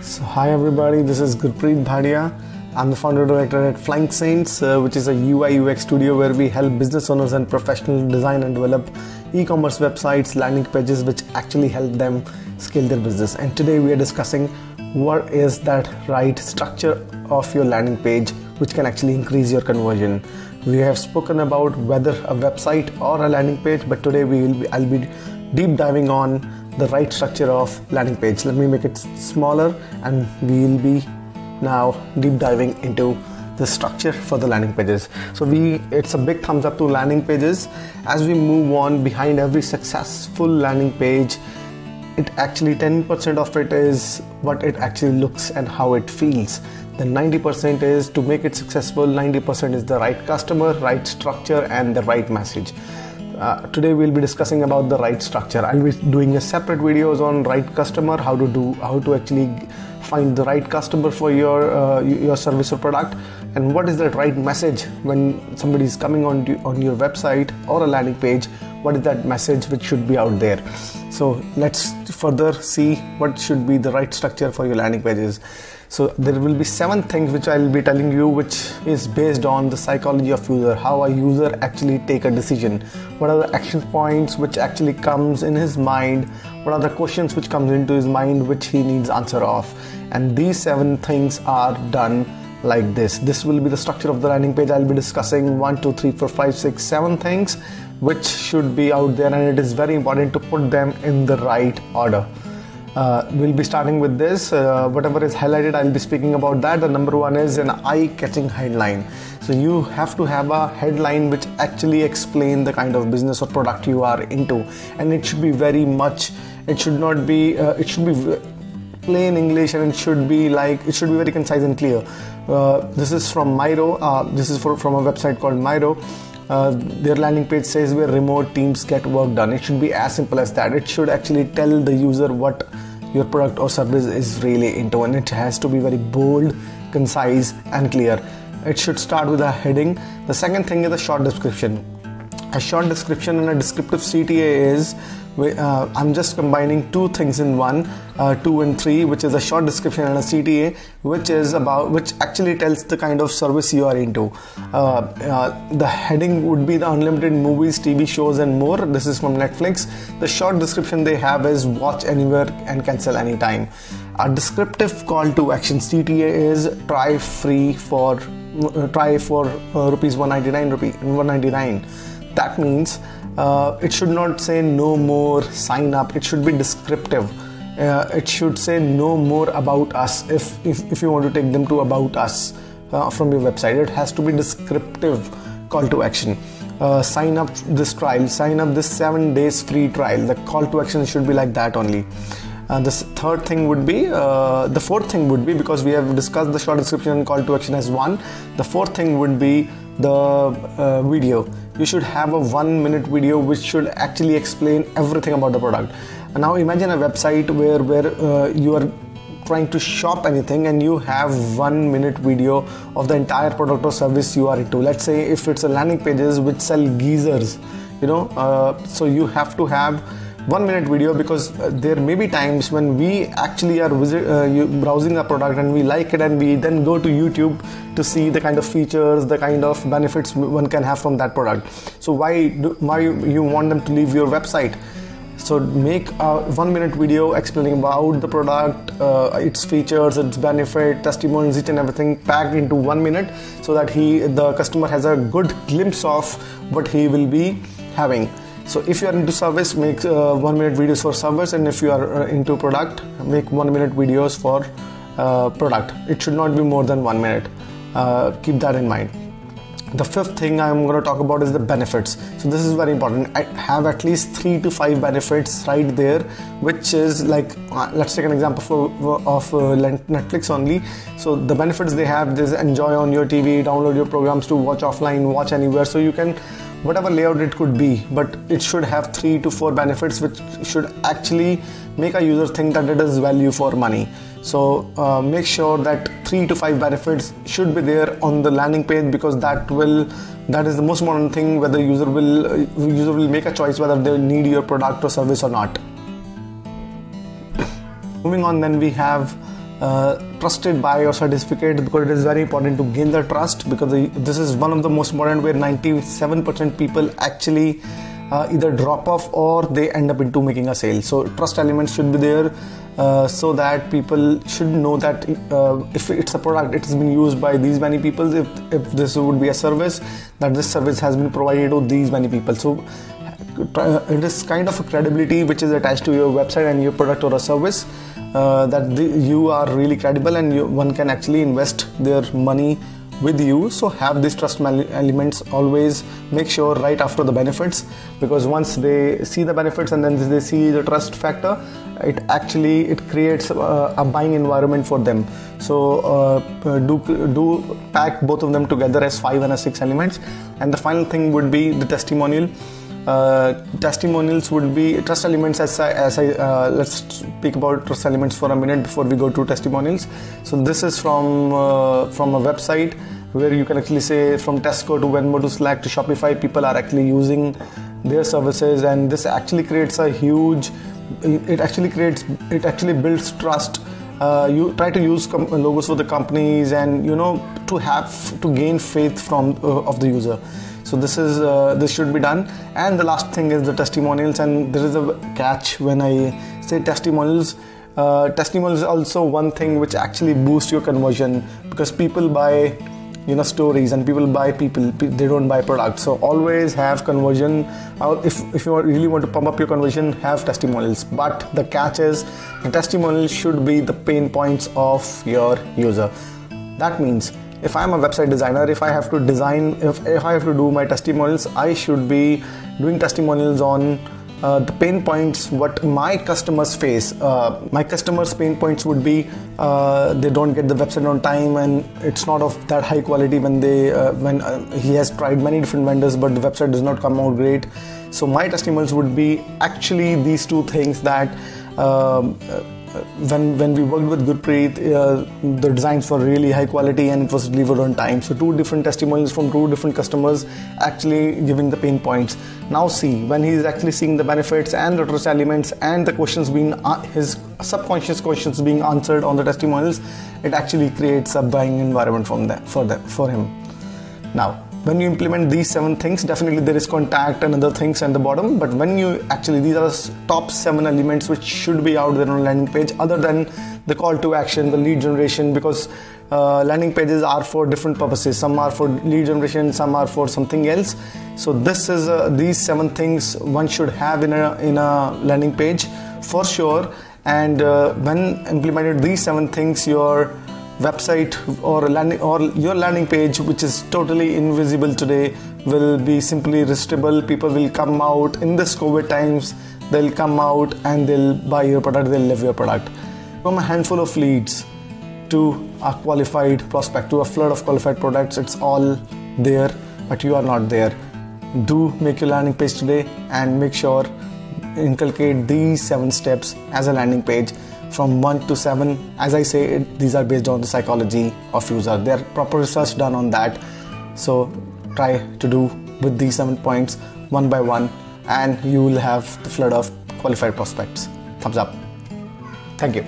So hi everybody, this is Gurpreet Bhadia. I'm the founder director at Flying Saints, which is a UI UX studio where we help business owners and professionals design and develop e-commerce websites, landing pages which actually help them scale their business. And today we are discussing what is that right structure of your landing page which can actually increase your conversion. We have spoken about whether a website or a landing page, but today I'll be deep diving on the right structure of landing page. Let me make it smaller and we'll be now deep diving into the structure for the landing pages. So it's a big thumbs up to landing pages. As we move on, behind every successful landing page, it actually 10% of it is what it actually looks and how it feels. Then 90% is to make it successful. 90% is the right customer, right structure, and the right message. Today we'll be discussing about the right structure. I'll be doing a separate videos on right customer, how to actually find the right customer for your service or product, and what is that right message when somebody is coming on your website or a landing page. What is that message which should be out there? So let's further see what should be the right structure for your landing pages. So there will be 7 things which I'll be telling you, which is based on the psychology of user, how a user actually take a decision, what are the action points which actually comes in his mind, what are the questions which comes into his mind which he needs answer of. And these 7 things are done like this. This will be the structure of the landing page. I'll be discussing 1, 2, 3, 4, 5, 6, 7 things which should be out there, and it is very important to put them in the right order. We'll be starting with this. Whatever is highlighted, I'll be speaking about that. The number 1 is an eye-catching headline. So you have to have a headline which actually explain the kind of business or product you are into, and it should be it should not be plain English, and it should be very concise and clear. This is from Miro. This is from a website called Miro. Their landing page says where remote teams get work done. It should be as simple as that. It should actually tell the user what your product or service is really into, and it has to be very bold, concise, and clear. It should start with a heading. The second thing is a short description. A short description and a descriptive CTA is I'm just combining 2 things in one, 2 and 3, which is a short description and a CTA, which actually tells the kind of service you are into. The heading would be the unlimited movies, TV shows, and more. This is from Netflix. The short description they have is watch anywhere and cancel anytime. A descriptive call to action CTA is try for rupees 199. That means it should not say no more, sign up. It should be descriptive. It should say no more about us. If you want to take them to about us from your website, it has to be descriptive call to action. Sign up this trial, sign up this 7 days free trial. The call to action should be like that only. The fourth thing would be, because we have discussed the short description and call to action as one, the fourth thing would be the video. You should have a 1-minute video which should actually explain everything about the product. And now imagine a website where you are trying to shop anything and you have 1-minute video of the entire product or service you are into. Let's say if it's a landing pages which sell geysers, so you have to have 1-minute video, because there may be times when we actually are browsing a product and we like it, and we then go to YouTube to see the kind of features, the kind of benefits one can have from that product. So why you want them to leave your website? So make a 1-minute video explaining about the product, its features, its benefit, testimonials, each and everything packed into 1 minute, so that the customer has a good glimpse of what he will be having. So if you are into service, make 1-minute videos for service, and if you are into product, make 1-minute videos for product. It should not be more than 1 minute. Keep that in mind. The fifth thing I'm going to talk about is the benefits. So this is very important. I have at least 3 to 5 benefits right there, which is like, let's take an example of Netflix only. So the benefits they have is enjoy on your TV, download your programs to watch offline, watch anywhere. So you can, whatever layout it could be, but it should have 3 to 4 benefits which should actually make a user think that it is value for money. So make sure that 3 to 5 benefits should be there on the landing page, because that is the most important thing, whether user will make a choice whether they need your product or service or not. Moving on, then we have trusted by or certificate, because it is very important to gain the trust, because this is one of the most important where 97% people actually either drop off or they end up into making a sale. So trust elements should be there, so that people should know that if it's a product, it has been used by these many people. If this would be a service, that this service has been provided to these many people. So it is kind of a credibility which is attached to your website and your product or a service, that you are really credible, and one can actually invest their money with you. So have these trust elements always. Make sure right after the benefits, because once they see the benefits and then they see the trust factor, it creates a buying environment for them. So do pack both of them together as 5 and 6 elements. And the final thing would be the testimonial. Testimonials would be trust elements. Let's speak about trust elements for a minute before we go to testimonials. So this is from a website where you can actually say from Tesco to Venmo to Slack to Shopify, people are actually using their services, and this actually creates a huge. It actually builds trust. You try to use logos for the companies, and to gain faith from of the user. So this should be done. And the last thing is the testimonials, and there is a catch when I say testimonials. Testimonials is also one thing which actually boosts your conversion, because people buy stories, and people buy people, they don't buy products. So always have conversion. If you really want to pump up your conversion, have testimonials. But the catch is the testimonials should be the pain points of your user. That means if I'm a website designer, if I have to do my testimonials, I should be doing testimonials on the pain points what my customers face. My customers' pain points would be they don't get the website on time, and it's not of that high quality when he has tried many different vendors but the website does not come out great. So my testimonials would be actually these two things, that when we worked with Gurpreet, the designs were really high quality and it was delivered on time. So 2 different testimonials from 2 different customers actually giving the pain points. Now see, when he is actually seeing the benefits and the trust elements and the questions being his subconscious questions being answered on the testimonials, it actually creates a buying environment for him. Now, when you implement these 7 things, definitely there is contact and other things at the bottom, but when you actually, these are the top 7 elements which should be out there on a landing page, other than the call to action, the lead generation, because landing pages are for different purposes. Some are for lead generation, some are for something else. So this is these 7 things one should have in a landing page for sure. And when implemented these 7 things, your website or your landing page, which is totally invisible today, will be simply irresistible. People will come out in this COVID times, they'll come out and they'll buy your product, they'll love your product. From a handful of leads to a qualified prospect, to a flood of qualified products, it's all there, but you are not there. Do make your landing page today and make sure inculcate these 7 steps as a landing page. From 1 to 7, as I say, these are based on the psychology of user. There are proper research done on that. So try to do with these 7 points one by one, and you will have the flood of qualified prospects. Thumbs up. Thank you.